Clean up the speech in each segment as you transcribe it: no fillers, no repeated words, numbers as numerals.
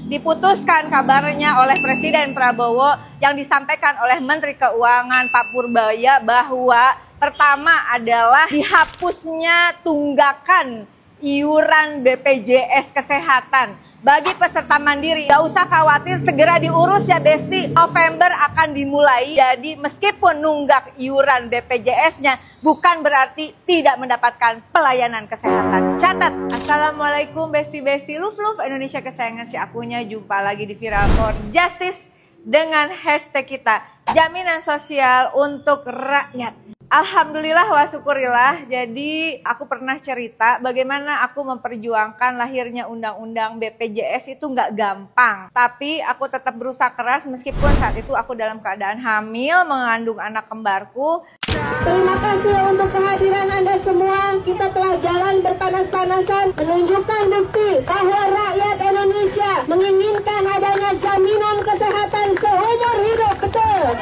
diputuskan kabarnya oleh Presiden Prabowo yang disampaikan oleh Menteri Keuangan Pak Purbaya bahwa pertama adalah dihapusnya tunggakan iuran BPJS Kesehatan bagi peserta mandiri. Gak usah khawatir, segera diurus ya Besti. November akan dimulai. Jadi meskipun nunggak iuran BPJS-nya bukan berarti tidak mendapatkan pelayanan kesehatan. Catat. Assalamualaikum Besti-Besti, love Indonesia kesayangan si akunya. Jumpa lagi di Viral for Justice dengan hashtag kita, jaminan sosial untuk rakyat. Alhamdulillah wa syukurillah. Jadi aku pernah cerita bagaimana aku memperjuangkan lahirnya undang-undang BPJS itu nggak gampang. Tapi aku tetap berusaha keras meskipun saat itu aku dalam keadaan hamil mengandung anak kembarku. Terima kasih untuk kehadiran Anda semua. Kita telah jalan berpanas-panasan menunjukkan bukti bahwa rakyat Indonesia menginginkan adanya jaminan kesehatan seumur hidup. Betul.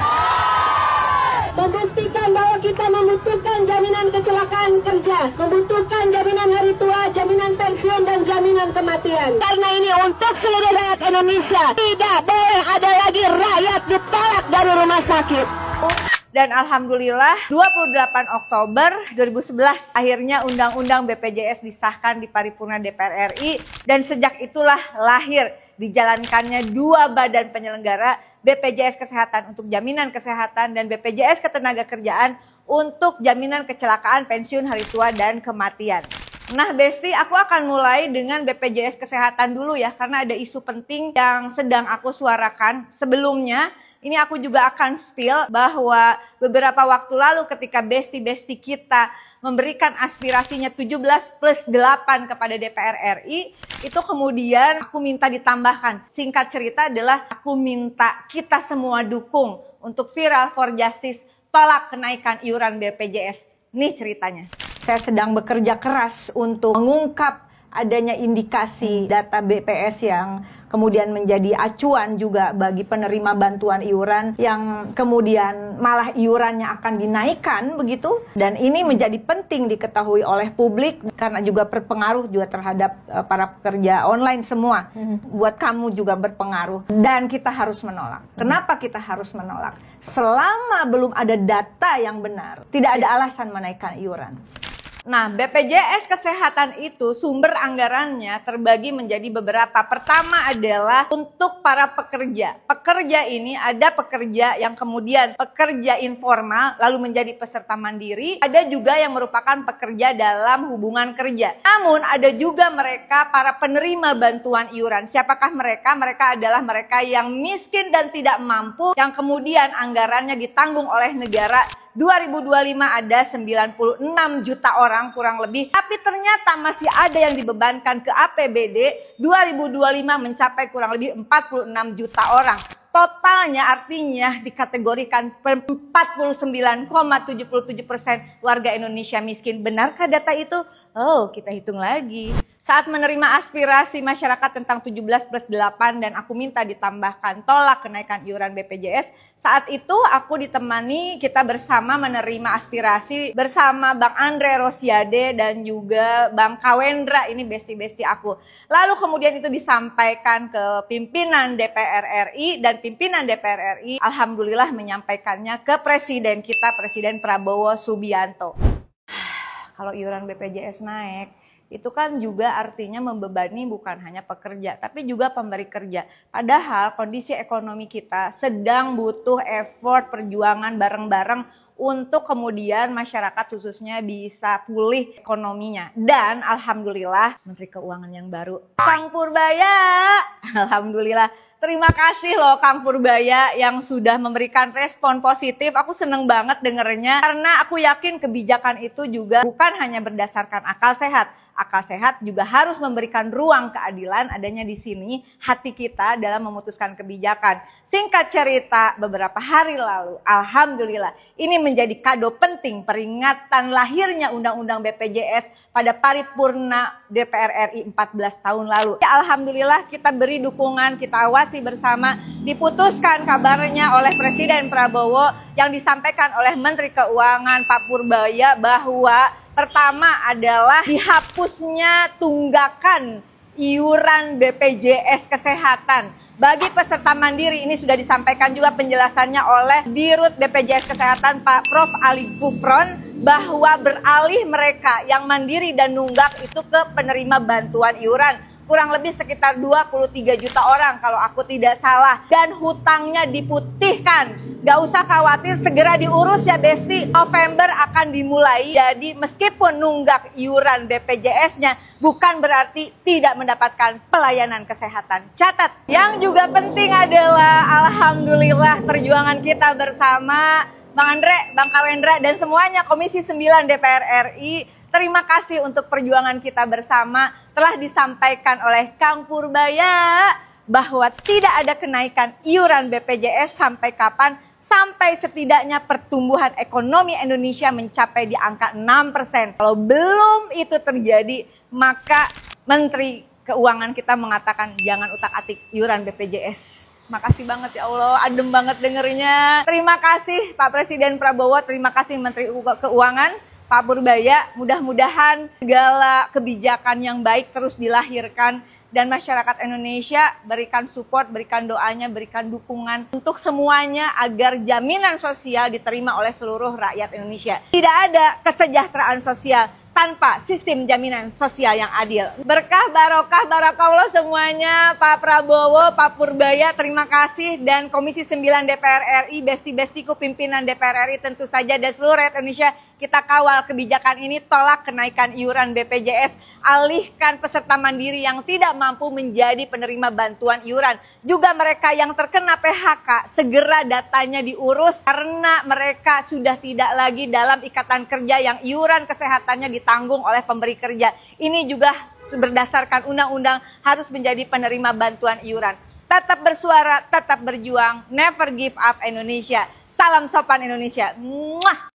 Membuktikan bahwa kita membutuhkan jaminan kecelakaan kerja, membutuhkan jaminan hari tua, jaminan pensiun, dan jaminan kematian. Karena ini untuk seluruh rakyat Indonesia. Tidak boleh ada lagi rakyat ditolak dari rumah sakit. Dan Alhamdulillah 28 Oktober 2011 akhirnya Undang-Undang BPJS disahkan di paripurna DPR RI. Dan sejak itulah lahir dijalankannya dua badan penyelenggara, BPJS Kesehatan untuk jaminan kesehatan dan BPJS Ketenagakerjaan untuk jaminan kecelakaan, pensiun, hari tua, dan kematian. Nah Besti, aku akan mulai dengan BPJS Kesehatan dulu ya, karena ada isu penting yang sedang aku suarakan. Sebelumnya, ini aku juga akan spill bahwa beberapa waktu lalu ketika Besti-Besti kita memberikan aspirasinya 17+8 kepada DPR RI, itu kemudian aku minta ditambahkan. Singkat cerita adalah aku minta kita semua dukung untuk Viral for Justice, tolak kenaikan iuran BPJS. Nih ceritanya. Saya sedang bekerja keras untuk mengungkap adanya indikasi data BPS yang kemudian menjadi acuan juga bagi penerima bantuan iuran yang kemudian malah iurannya akan dinaikkan begitu. Dan ini menjadi penting diketahui oleh publik karena juga berpengaruh juga terhadap para pekerja online semua. Buat kamu juga berpengaruh dan kita harus menolak. Kenapa kita harus menolak? Selama belum ada data yang benar, tidak ada alasan menaikkan iuran. Nah, BPJS Kesehatan itu sumber anggarannya terbagi menjadi beberapa. Pertama adalah untuk para pekerja. Pekerja ini ada pekerja yang kemudian pekerja informal lalu menjadi peserta mandiri. Ada juga yang merupakan pekerja dalam hubungan kerja. Namun ada juga mereka para penerima bantuan iuran. Siapakah mereka? Mereka adalah mereka yang miskin dan tidak mampu yang kemudian anggarannya ditanggung oleh negara. 2025 ada 96 juta orang kurang lebih, tapi ternyata masih ada yang dibebankan ke APBD. 2025 mencapai kurang lebih 46 juta orang. Totalnya artinya dikategorikan 49,77% warga Indonesia miskin. Benarkah data itu? Oh, kita hitung lagi. Saat menerima aspirasi masyarakat tentang 17+8 dan aku minta ditambahkan tolak kenaikan iuran BPJS, saat itu aku ditemani, kita bersama menerima aspirasi bersama Bang Andre Rosiade dan juga Bang Kawendra, ini besti-besti aku. Lalu kemudian itu disampaikan ke pimpinan DPR RI dan pimpinan DPR RI alhamdulillah menyampaikannya ke presiden kita, Presiden Prabowo Subianto. Kalau iuran BPJS naik, itu kan juga artinya membebani bukan hanya pekerja, tapi juga pemberi kerja. Padahal kondisi ekonomi kita sedang butuh effort, perjuangan bareng-bareng untuk kemudian masyarakat khususnya bisa pulih ekonominya. Dan alhamdulillah Menteri Keuangan yang baru, Kang Purbaya, alhamdulillah. Terima kasih loh Kang Purbaya yang sudah memberikan respon positif. Aku seneng banget dengernya karena aku yakin kebijakan itu juga bukan hanya berdasarkan akal sehat. Akal sehat juga harus memberikan ruang keadilan adanya di sini hati kita dalam memutuskan kebijakan. Singkat cerita, beberapa hari lalu, alhamdulillah, ini menjadi kado penting peringatan lahirnya Undang-Undang BPJS pada paripurna DPR RI 14 tahun lalu. Ya, alhamdulillah kita beri dukungan, kita awasi bersama, diputuskan kabarnya oleh Presiden Prabowo yang disampaikan oleh Menteri Keuangan Pak Purbaya bahwa pertama adalah dihapusnya tunggakan iuran BPJS Kesehatan. Bagi peserta mandiri ini sudah disampaikan juga penjelasannya oleh Dirut BPJS Kesehatan Pak Prof. Ali Gufron bahwa beralih mereka yang mandiri dan nunggak itu ke penerima bantuan iuran. Kurang lebih sekitar 23 juta orang kalau aku tidak salah. Dan hutangnya diputihkan. Gak usah khawatir, segera diurus ya Besti. November akan dimulai. Jadi meskipun nunggak iuran BPJS-nya, bukan berarti tidak mendapatkan pelayanan kesehatan. Catat. Yang juga penting adalah alhamdulillah perjuangan kita bersama Bang Andre, Bang Kawendra, dan semuanya Komisi 9 DPR RI. Terima kasih untuk perjuangan kita bersama. Telah disampaikan oleh Kang Purbaya bahwa tidak ada kenaikan iuran BPJS sampai kapan? Sampai setidaknya pertumbuhan ekonomi Indonesia mencapai di angka 6%. Kalau belum itu terjadi, maka Menteri Keuangan kita mengatakan jangan utak-atik iuran BPJS. Makasih banget ya Allah, adem banget dengernya. Terima kasih Pak Presiden Prabowo, terima kasih Menteri Keuangan Pak Purbaya. Mudah-mudahan segala kebijakan yang baik terus dilahirkan dan masyarakat Indonesia berikan support, berikan doanya, berikan dukungan untuk semuanya agar jaminan sosial diterima oleh seluruh rakyat Indonesia. Tidak ada kesejahteraan sosial tanpa sistem jaminan sosial yang adil. Berkah, barokah, barakallah semuanya. Pak Prabowo, Pak Purbaya, terima kasih. Dan Komisi 9 DPR RI, besti-bestiku pimpinan DPR RI tentu saja dan seluruh rakyat Indonesia, kita kawal kebijakan ini, tolak kenaikan iuran BPJS, alihkan peserta mandiri yang tidak mampu menjadi penerima bantuan iuran. Juga mereka yang terkena PHK, segera datanya diurus karena mereka sudah tidak lagi dalam ikatan kerja yang iuran kesehatannya ditanggung oleh pemberi kerja. Ini juga berdasarkan undang-undang harus menjadi penerima bantuan iuran. Tetap bersuara, tetap berjuang, never give up Indonesia. Salam sopan Indonesia. Muah.